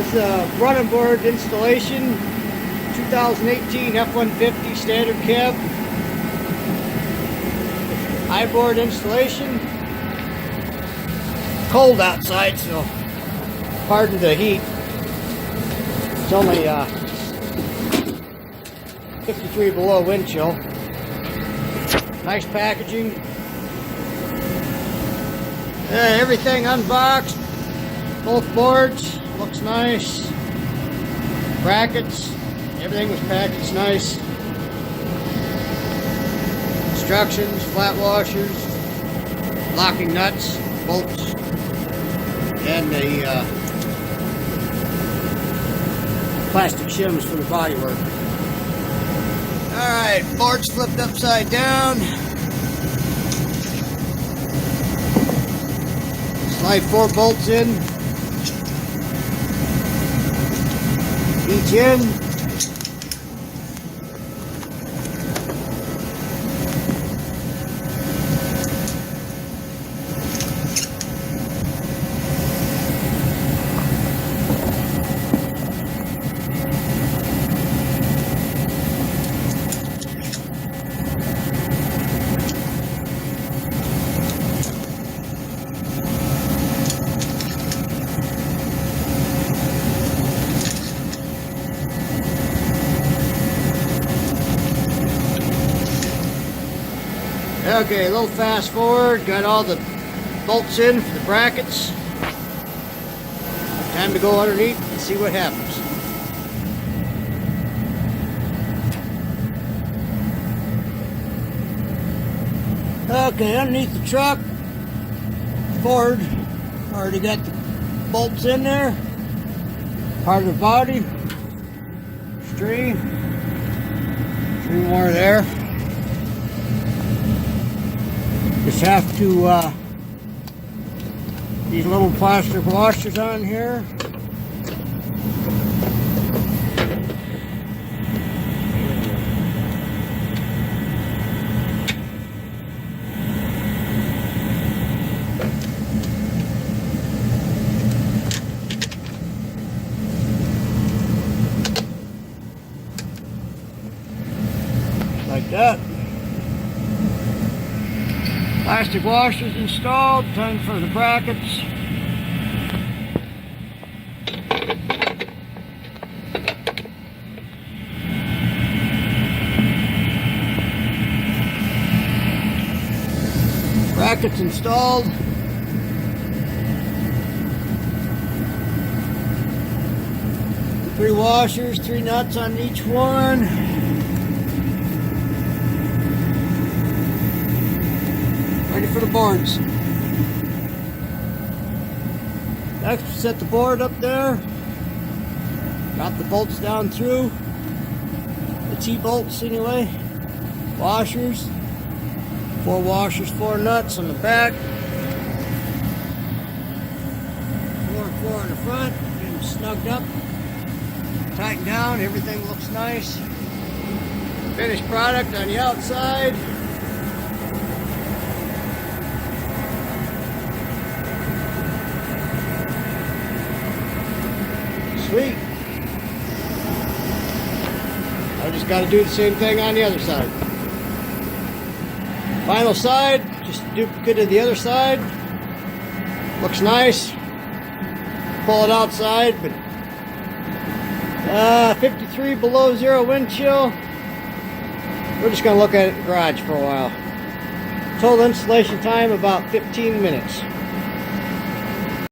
This is a running board installation, 2018 F-150 standard cab. iBoard installation. Cold outside, so pardon the heat. It's only 53 below wind chill. Nice packaging. Everything unboxed. Both boards. Looks nice. Brackets. Everything was packaged nice. Instructions, flat washers, locking nuts, bolts, and the plastic shims for the bodywork. Alright, board's flipped upside down. Slide 4 bolts in. Each in. Okay, a little fast forward, got all the bolts in for the brackets. Time to go underneath and see what happens. Okay, underneath the truck, Ford already got the bolts in there. Part of the body, three more there. Just have to these little plastic washers on here. Like that. Plastic washers installed, time for the brackets. Brackets installed. Three washers, 3 nuts on each one. Ready for the boards. Next, set the board up there. Got the bolts down through. The T-bolts anyway. Washers. 4 washers, 4 nuts on the back. 4 and 4 in the front. Get them snugged up. Tightened down. Everything looks nice. Finished product on the outside. Sweet. I just got to do the same thing on the other side. Final side, just a duplicate of the other side. Looks nice. Pull it outside, but 53 below zero wind chill. We're just going to look at it in the garage for a while. Total installation time about 15 minutes.